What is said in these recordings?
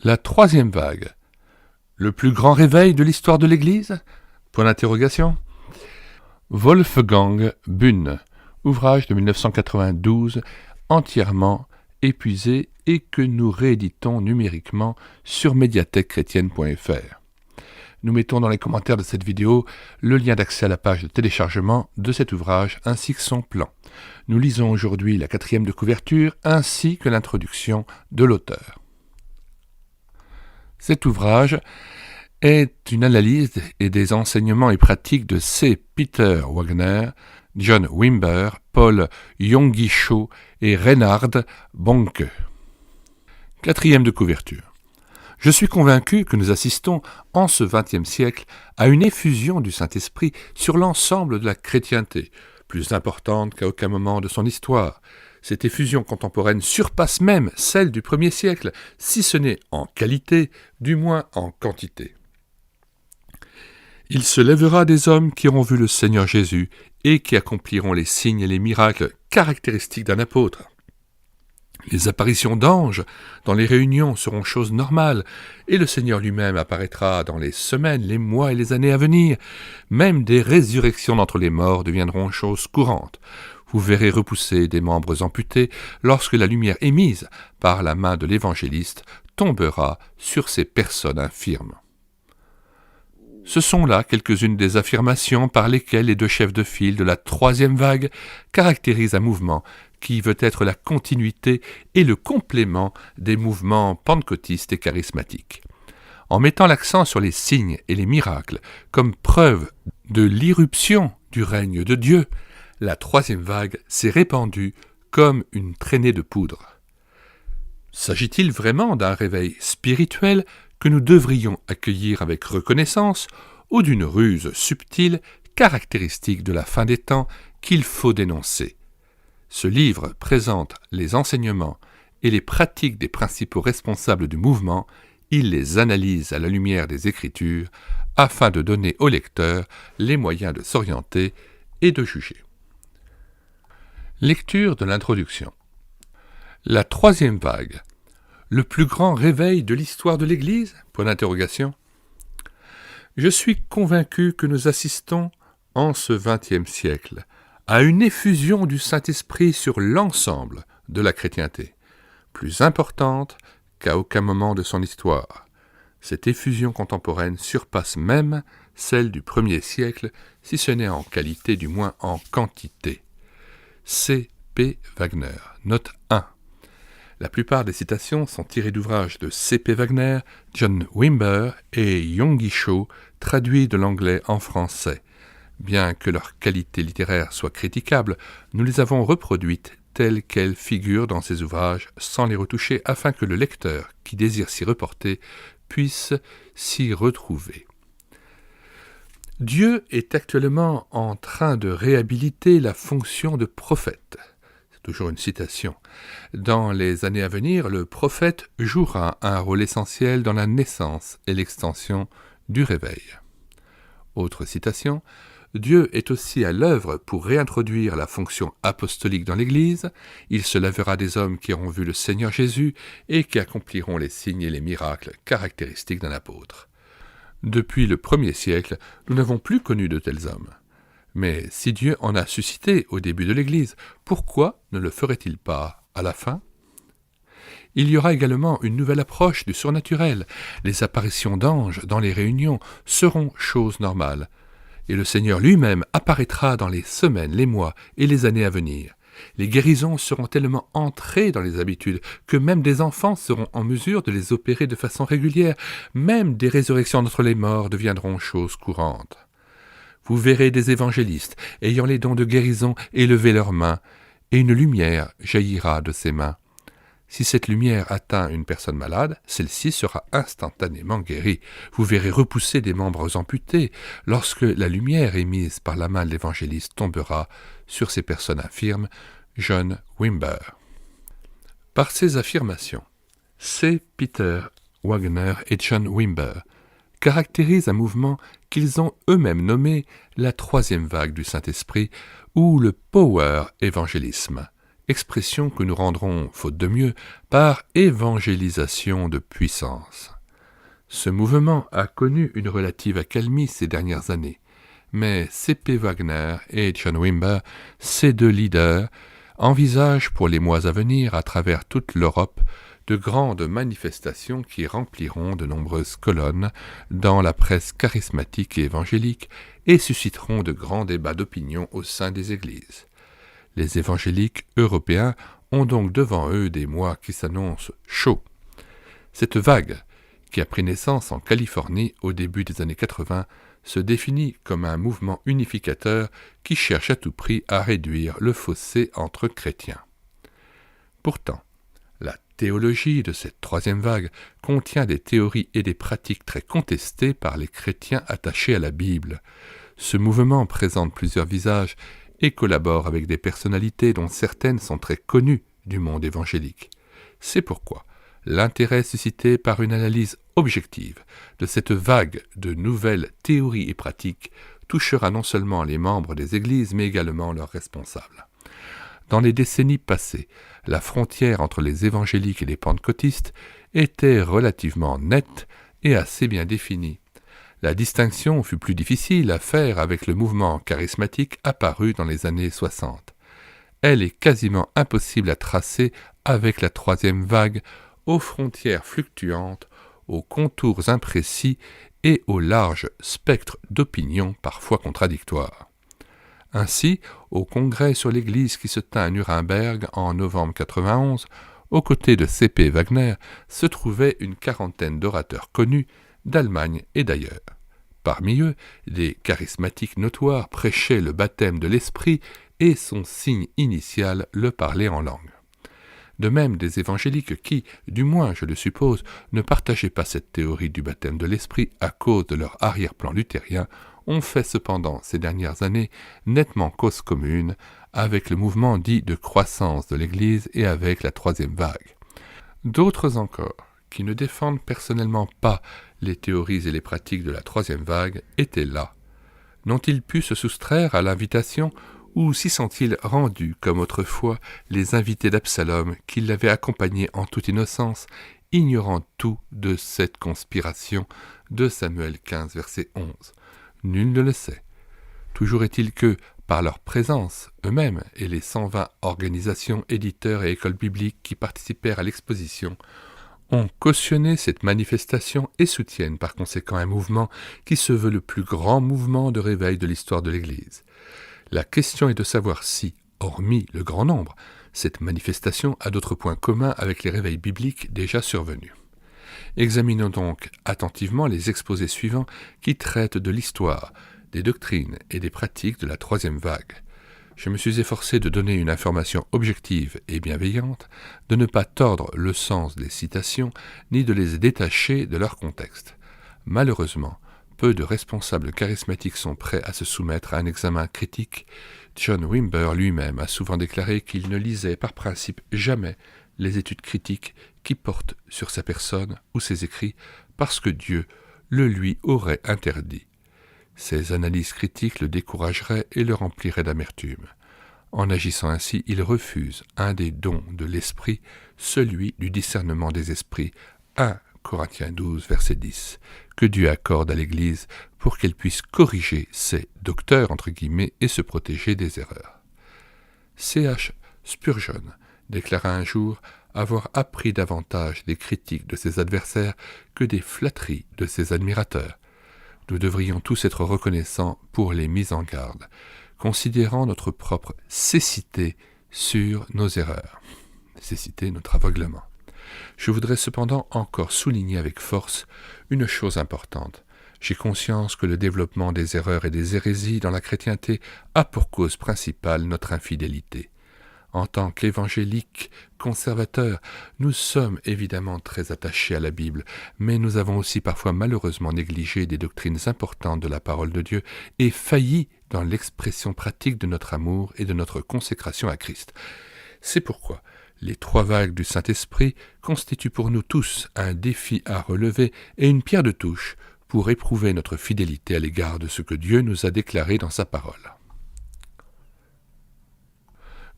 La troisième vague. Le plus grand réveil de l'histoire de l'Église ? Point d'interrogation. Wolfgang Bühn, ouvrage de 1992, entièrement épuisé et que nous rééditons numériquement sur médiathèquechrétienne.fr. Nous mettons dans les commentaires de cette vidéo le lien d'accès à la page de téléchargement de cet ouvrage ainsi que son plan. Nous lisons aujourd'hui la 4e de couverture ainsi que l'introduction de l'auteur. Cet ouvrage est une analyse et des enseignements et pratiques de C. Peter Wagner, John Wimber, Paul Yonggi-Cho et Reinhard Bonnke. 4e de couverture. Je suis convaincu que nous assistons, en ce XXe siècle, à une effusion du Saint-Esprit sur l'ensemble de la chrétienté, plus importante qu'à aucun moment de son histoire. Cette effusion contemporaine surpasse même celle du 1er siècle, si ce n'est en qualité, du moins en quantité. Il se lèvera des hommes qui auront vu le Seigneur Jésus et qui accompliront les signes et les miracles caractéristiques d'un apôtre. Les apparitions d'anges dans les réunions seront choses normales, et le Seigneur lui-même apparaîtra dans les semaines, les mois et les années à venir. Même des résurrections d'entre les morts deviendront choses courantes. Vous verrez repousser des membres amputés lorsque la lumière émise par la main de l'évangéliste tombera sur ces personnes infirmes. Ce sont là quelques-unes des affirmations par lesquelles les deux chefs de file de la troisième vague caractérisent un mouvement qui veut être la continuité et le complément des mouvements pentecôtistes et charismatiques. En mettant l'accent sur les signes et les miracles comme preuve de l'irruption du règne de Dieu, la troisième vague s'est répandue comme une traînée de poudre. S'agit-il vraiment d'un réveil spirituel que nous devrions accueillir avec reconnaissance ou d'une ruse subtile caractéristique de la fin des temps qu'il faut dénoncer ? Ce livre présente les enseignements et les pratiques des principaux responsables du mouvement. Il les analyse à la lumière des Écritures afin de donner au lecteur les moyens de s'orienter et de juger. Lecture de l'introduction. La troisième vague. Le plus grand réveil de l'histoire de l'Église ? Point d'interrogation. Je suis convaincu que nous assistons, en ce XXe siècle, à une effusion du Saint-Esprit sur l'ensemble de la chrétienté, plus importante qu'à aucun moment de son histoire. Cette effusion contemporaine surpasse même celle du 1er siècle, si ce n'est en qualité, du moins en quantité. C. P. Wagner, note 1. La plupart des citations sont tirées d'ouvrages de C. P. Wagner, John Wimber et Yonggi-Cho, traduits de l'anglais en français. Bien que leur qualité littéraire soit critiquable, nous les avons reproduites telles qu'elles figurent dans ces ouvrages sans les retoucher afin que le lecteur qui désire s'y reporter puisse s'y retrouver. Dieu est actuellement en train de réhabiliter la fonction de prophète. C'est toujours une citation. Dans les années à venir, le prophète jouera un rôle essentiel dans la naissance et l'extension du réveil. Autre citation. Dieu est aussi à l'œuvre pour réintroduire la fonction apostolique dans l'Église. Il se lèvera des hommes qui auront vu le Seigneur Jésus et qui accompliront les signes et les miracles caractéristiques d'un apôtre. Depuis le 1er siècle, nous n'avons plus connu de tels hommes. Mais si Dieu en a suscité au début de l'Église, pourquoi ne le ferait-il pas à la fin ? Il y aura également une nouvelle approche du surnaturel. Les apparitions d'anges dans les réunions seront choses normales. Et le Seigneur lui-même apparaîtra dans les semaines, les mois et les années à venir. Les guérisons seront tellement entrées dans les habitudes que même des enfants seront en mesure de les opérer de façon régulière. Même des résurrections d'entre les morts deviendront choses courantes. Vous verrez des évangélistes ayant les dons de guérison élever leurs mains, et une lumière jaillira de ses mains. Si cette lumière atteint une personne malade, celle-ci sera instantanément guérie. Vous verrez repousser des membres amputés lorsque la lumière émise par la main de l'évangéliste tombera sur ces personnes infirmes. John Wimber. Par ces affirmations, C. Peter Wagner et John Wimber caractérisent un mouvement qu'ils ont eux-mêmes nommé la troisième vague du Saint-Esprit ou le Power Évangélisme, expression que nous rendrons, faute de mieux, par évangélisation de puissance. Ce mouvement a connu une relative accalmie ces dernières années, mais C.P. Wagner et John Wimber, ces deux leaders, envisagent pour les mois à venir, à travers toute l'Europe, de grandes manifestations qui rempliront de nombreuses colonnes dans la presse charismatique et évangélique et susciteront de grands débats d'opinion au sein des églises. Les évangéliques européens ont donc devant eux des mois qui s'annoncent chauds. Cette vague, qui a pris naissance en Californie au début des années 80, se définit comme un mouvement unificateur qui cherche à tout prix à réduire le fossé entre chrétiens. Pourtant, la théologie de cette troisième vague contient des théories et des pratiques très contestées par les chrétiens attachés à la Bible. Ce mouvement présente plusieurs visages et collabore avec des personnalités dont certaines sont très connues du monde évangélique. C'est pourquoi l'intérêt suscité par une analyse objective de cette vague de nouvelles théories et pratiques touchera non seulement les membres des églises, mais également leurs responsables. Dans les décennies passées, la frontière entre les évangéliques et les pentecôtistes était relativement nette et assez bien définie. La distinction fut plus difficile à faire avec le mouvement charismatique apparu dans les années 60. Elle est quasiment impossible à tracer avec la troisième vague, aux frontières fluctuantes, aux contours imprécis et au large spectre d'opinions parfois contradictoires. Ainsi, au congrès sur l'Église qui se tint à Nuremberg en novembre 91, aux côtés de C.P. Wagner, se trouvait une quarantaine d'orateurs connus d'Allemagne et d'ailleurs. Parmi eux, des charismatiques notoires prêchaient le baptême de l'Esprit et son signe initial, le parler en langue. De même des évangéliques qui, du moins je le suppose, ne partageaient pas cette théorie du baptême de l'Esprit à cause de leur arrière-plan luthérien, ont fait cependant ces dernières années nettement cause commune avec le mouvement dit de croissance de l'Église et avec la troisième vague. D'autres encore, qui ne défendent personnellement pas les théories et les pratiques de la troisième vague, étaient là. N'ont-ils pu se soustraire à l'invitation ou s'y sont-ils rendus comme autrefois les invités d'Absalom qui l'avaient accompagné en toute innocence, ignorant tout de cette conspiration de Samuel 15, verset 11. Nul ne le sait. Toujours est-il que, par leur présence, eux-mêmes et les 120 organisations, éditeurs et écoles bibliques qui participèrent à l'exposition, ont cautionné cette manifestation et soutiennent par conséquent un mouvement qui se veut le plus grand mouvement de réveil de l'histoire de l'Église. La question est de savoir si, hormis le grand nombre, cette manifestation a d'autres points communs avec les réveils bibliques déjà survenus. Examinons donc attentivement les exposés suivants qui traitent de l'histoire, des doctrines et des pratiques de la troisième vague. Je me suis efforcé de donner une information objective et bienveillante, de ne pas tordre le sens des citations, ni de les détacher de leur contexte. Malheureusement, peu de responsables charismatiques sont prêts à se soumettre à un examen critique. John Wimber lui-même a souvent déclaré qu'il ne lisait par principe jamais les études critiques qui portent sur sa personne ou ses écrits parce que Dieu le lui aurait interdit. Ces analyses critiques le décourageraient et le rempliraient d'amertume. En agissant ainsi, il refuse un des dons de l'esprit, celui du discernement des esprits, 1 Corinthiens 12, verset 10, que Dieu accorde à l'Église pour qu'elle puisse corriger ses « docteurs » entre guillemets et se protéger des erreurs. C.H. Spurgeon déclara un jour avoir appris davantage des critiques de ses adversaires que des flatteries de ses admirateurs. Nous devrions tous être reconnaissants pour les mises en garde, considérant notre propre cécité sur nos erreurs, cécité, notre aveuglement. Je voudrais cependant encore souligner avec force une chose importante. J'ai conscience que le développement des erreurs et des hérésies dans la chrétienté a pour cause principale notre infidélité. En tant qu'évangéliques conservateurs, nous sommes évidemment très attachés à la Bible, mais nous avons aussi parfois malheureusement négligé des doctrines importantes de la parole de Dieu et failli dans l'expression pratique de notre amour et de notre consécration à Christ. C'est pourquoi les 3 vagues du Saint-Esprit constituent pour nous tous un défi à relever et une pierre de touche pour éprouver notre fidélité à l'égard de ce que Dieu nous a déclaré dans sa parole.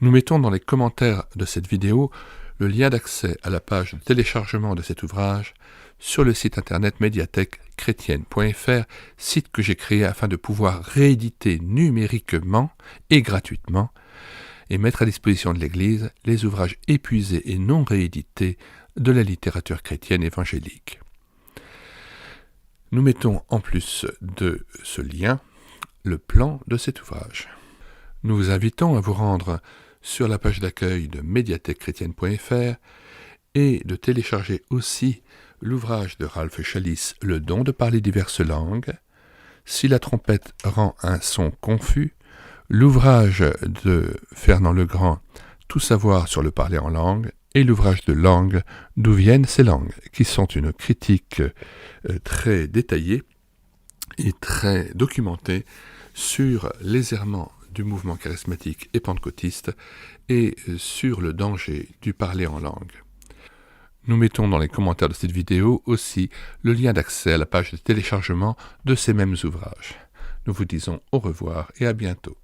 Nous mettons dans les commentaires de cette vidéo le lien d'accès à la page de téléchargement de cet ouvrage sur le site internet médiathèque-chrétienne.fr, site que j'ai créé afin de pouvoir rééditer numériquement et gratuitement et mettre à disposition de l'Église les ouvrages épuisés et non réédités de la littérature chrétienne évangélique. Nous mettons en plus de ce lien le plan de cet ouvrage. Nous vous invitons à vous rendre sur la page d'accueil de médiathèque-chrétienne.fr et de télécharger aussi l'ouvrage de Ralph Chalice, Le don de parler diverses langues, Si la trompette rend un son confus, l'ouvrage de Fernand Legrand, Tout savoir sur le parler en langue, et l'ouvrage de Langue, D'où viennent ces langues, qui sont une critique très détaillée et très documentée sur les errements du mouvement charismatique et pentecôtiste et sur le danger du parler en langue. Nous mettons dans les commentaires de cette vidéo aussi le lien d'accès à la page de téléchargement de ces mêmes ouvrages. Nous vous disons au revoir et à bientôt.